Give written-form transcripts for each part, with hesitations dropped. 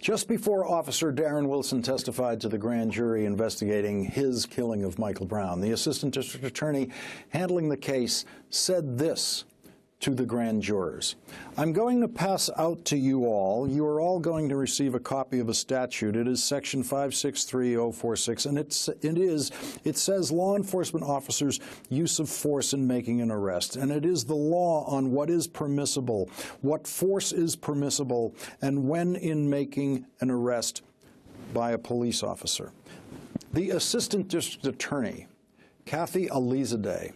Just before Officer Darren Wilson testified to the grand jury investigating his killing of Michael Brown, the assistant district attorney handling the case said this to the grand jurors. I'm going to pass out to you all. You are all going to receive a copy of a statute. It is section 563046, and it says law enforcement officers' use of force in making an arrest, and it is the law on what is permissible, what force is permissible, and when in making an arrest by a police officer. The assistant district attorney, Kathy Alizadeh,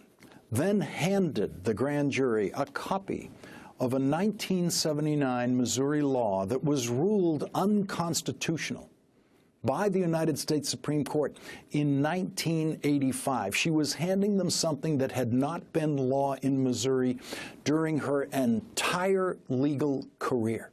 then handed the grand jury a copy of a 1979 Missouri law that was ruled unconstitutional by the United States Supreme Court in 1985. She was handing them something that had not been law in Missouri during her entire legal career.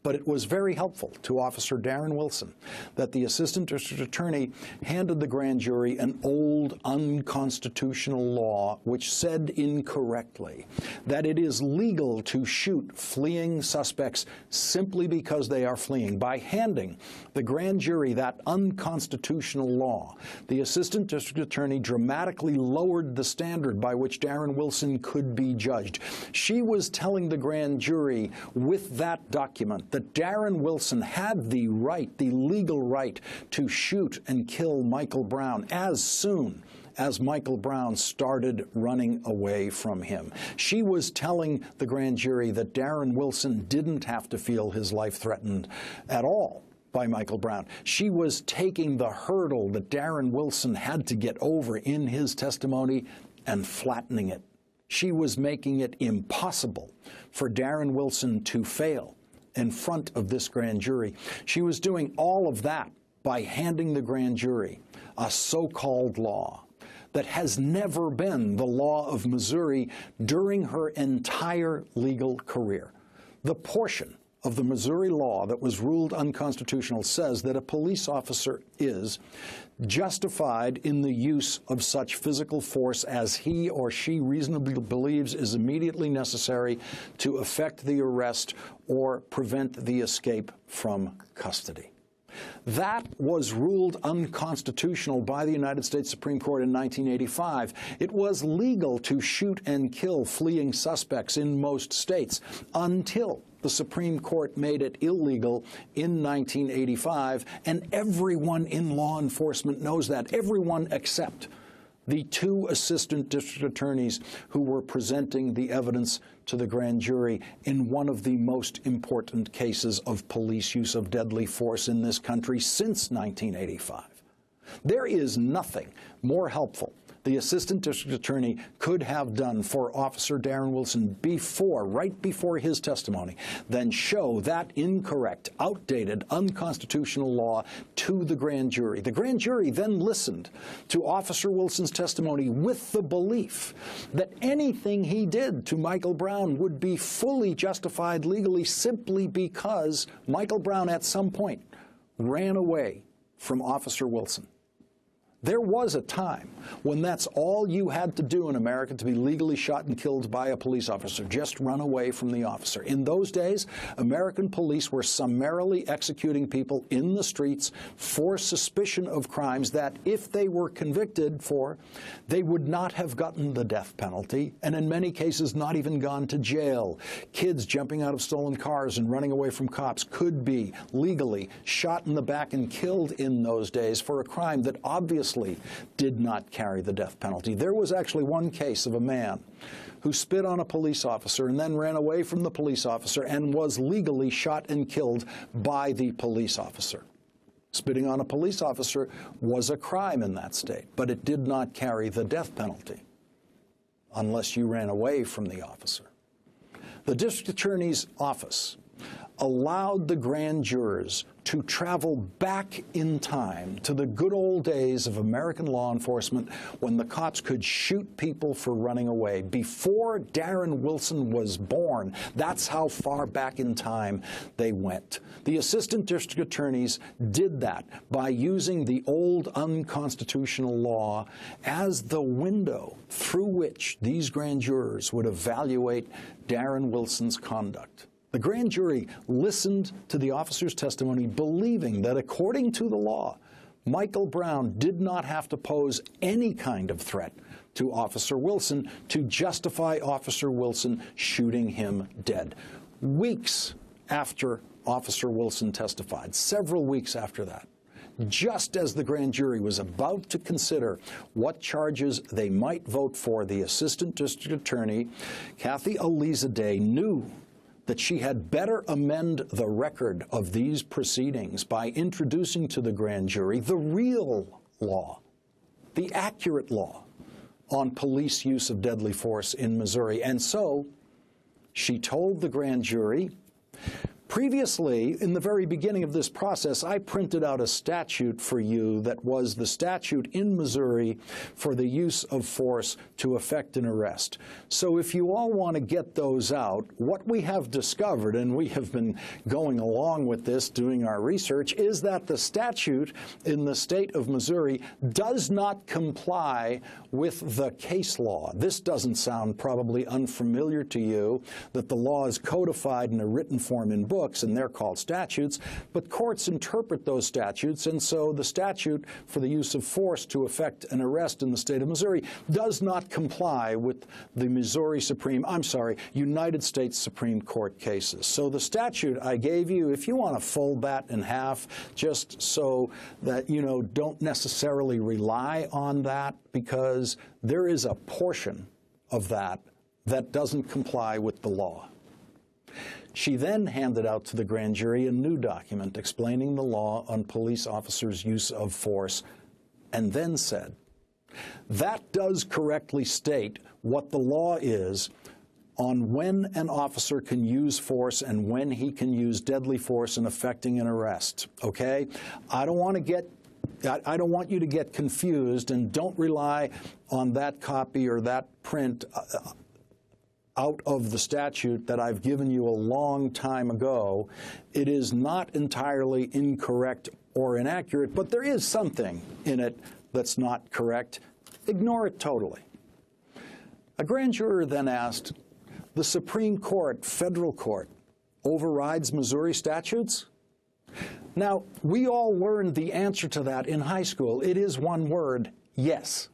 But it was very helpful to Officer Darren Wilson that the assistant district attorney handed the grand jury an old unconstitutional law which said incorrectly that it is legal to shoot fleeing suspects simply because they are fleeing. By handing the grand jury that unconstitutional law, the assistant district attorney dramatically lowered the standard by which Darren Wilson could be judged. She was telling the grand jury with that document that Darren Wilson had the right, the legal right, to shoot and kill Michael Brown as soon as Michael Brown started running away from him. She was telling the grand jury that Darren Wilson didn't have to feel his life threatened at all by Michael Brown. She was taking the hurdle that Darren Wilson had to get over in his testimony and flattening it. She was making it impossible for Darren Wilson to fail in front of this grand jury. She was doing all of that by handing the grand jury a so-called law that has never been the law of Missouri during her entire legal career. The portion of the Missouri law that was ruled unconstitutional says that a police officer is justified in the use of such physical force as he or she reasonably believes is immediately necessary to effect the arrest or prevent the escape from custody. That was ruled unconstitutional by the United States Supreme Court in 1985. It was legal to shoot and kill fleeing suspects in most states until the Supreme Court made it illegal in 1985, and everyone in law enforcement knows that, everyone except the two assistant district attorneys who were presenting the evidence to the grand jury in one of the most important cases of police use of deadly force in this country since 1985. There is nothing more helpful the assistant district attorney could have done for Officer Darren Wilson right before his testimony than show that incorrect, outdated, unconstitutional law to the grand jury. The grand jury then listened to Officer Wilson's testimony with the belief that anything he did to Michael Brown would be fully justified legally simply because Michael Brown at some point ran away from Officer Wilson. There was a time when that's all you had to do in America to be legally shot and killed by a police officer, just run away from the officer. In those days, American police were summarily executing people in the streets for suspicion of crimes that, if they were convicted for, they would not have gotten the death penalty, and in many cases not even gone to jail. Kids jumping out of stolen cars and running away from cops could be legally shot in the back and killed in those days for a crime that obviously did not carry the death penalty. There was actually one case of a man who spit on a police officer and then ran away from the police officer and was legally shot and killed by the police officer. Spitting on a police officer was a crime in that state, but it did not carry the death penalty unless you ran away from the officer. The district attorney's office allowed the grand jurors to travel back in time to the good old days of American law enforcement when the cops could shoot people for running away. Before Darren Wilson was born, that's how far back in time they went. The assistant district attorneys did that by using the old unconstitutional law as the window through which these grand jurors would evaluate Darren Wilson's conduct. The grand jury listened to the officer's testimony, believing that according to the law, Michael Brown did not have to pose any kind of threat to Officer Wilson to justify Officer Wilson shooting him dead. Weeks after Officer Wilson testified, several weeks after that, just as the grand jury was about to consider what charges they might vote for, the Assistant District Attorney, Kathy Elizalde, knew that she had better amend the record of these proceedings by introducing to the grand jury the real law, the accurate law on police use of deadly force in Missouri. And so she told the grand jury, previously, in the very beginning of this process, I printed out a statute for you that was the statute in Missouri for the use of force to effect an arrest. So if you all want to get those out, what we have discovered, and we have been going along with this, doing our research, is that the statute in the state of Missouri does not comply with the case law. This doesn't sound probably unfamiliar to you, that the law is codified in a written form in books, and they're called statutes, but courts interpret those statutes, and so the statute for the use of force to effect an arrest in the state of Missouri does not comply with the United States Supreme Court cases. So the statute I gave you, if you want to fold that in half, just so that you don't necessarily rely on that, because there is a portion of that that doesn't comply with the law. She then handed out to the grand jury a new document explaining the law on police officers' use of force, and then said, that does correctly state what the law is on when an officer can use force and when he can use deadly force in effecting an arrest, okay? I don't want you to get confused, and don't rely on that copy or that print out of the statute that I've given you a long time ago. It is not entirely incorrect or inaccurate, but there is something in it that's not correct. Ignore it totally. A grand juror then asked, the Supreme Court, federal court, overrides Missouri statutes? Now, we all learned the answer to that in high school. It is one word, yes.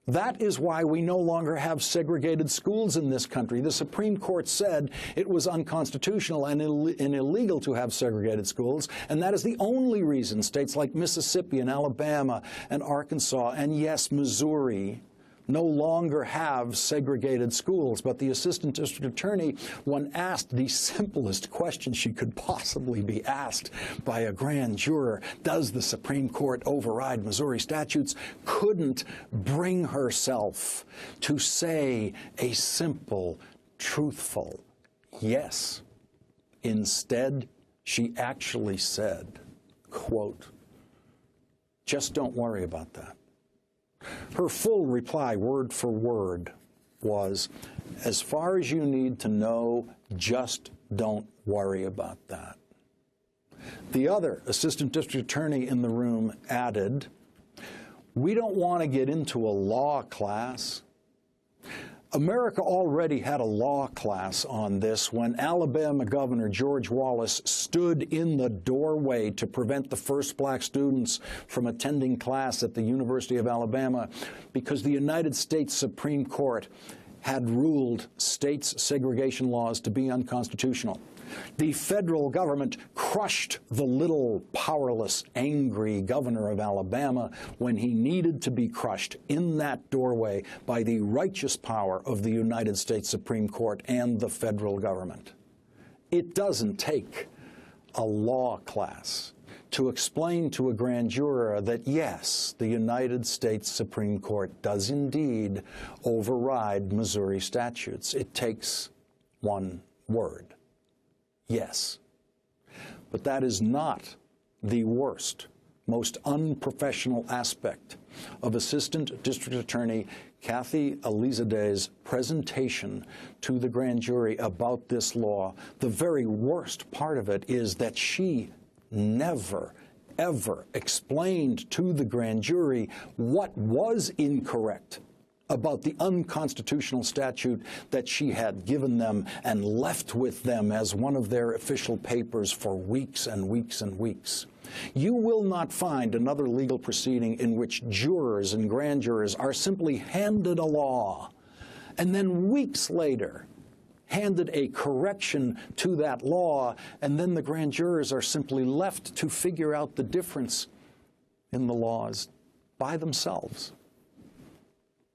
That is why we no longer have segregated schools in this country. The Supreme Court said it was unconstitutional and illegal to have segregated schools, and that is the only reason states like Mississippi and Alabama and Arkansas and, yes, Missouri no longer have segregated schools. But the Assistant District Attorney, when asked the simplest question she could possibly be asked by a grand juror, does the Supreme Court override Missouri statutes, couldn't bring herself to say a simple, truthful yes. Instead, she actually said, quote, just don't worry about that. Her full reply, word for word, was, as far as you need to know, just don't worry about that. The other Assistant District Attorney in the room added, we don't want to get into a law class. America already had a law class on this when Alabama Governor George Wallace stood in the doorway to prevent the first black students from attending class at the University of Alabama because the United States Supreme Court had ruled states' segregation laws to be unconstitutional. The federal government crushed the little, powerless, angry governor of Alabama when he needed to be crushed in that doorway by the righteous power of the United States Supreme Court and the federal government. It doesn't take a law class to explain to a grand juror that, yes, the United States Supreme Court does indeed override Missouri statutes. It takes one word. Yes. But that is not the worst, most unprofessional aspect of Assistant District Attorney Kathy Elizalde's presentation to the grand jury about this law. The very worst part of it is that she never, ever explained to the grand jury what was incorrect about the unconstitutional statute that she had given them and left with them as one of their official papers for weeks and weeks and weeks. You will not find another legal proceeding in which jurors and grand jurors are simply handed a law and then weeks later handed a correction to that law, and then the grand jurors are simply left to figure out the difference in the laws by themselves.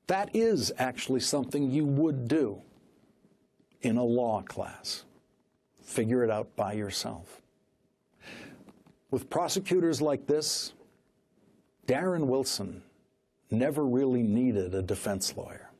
That is actually something you would do in a law class. Figure it out by yourself. With prosecutors like this, Darren Wilson never really needed a defense lawyer.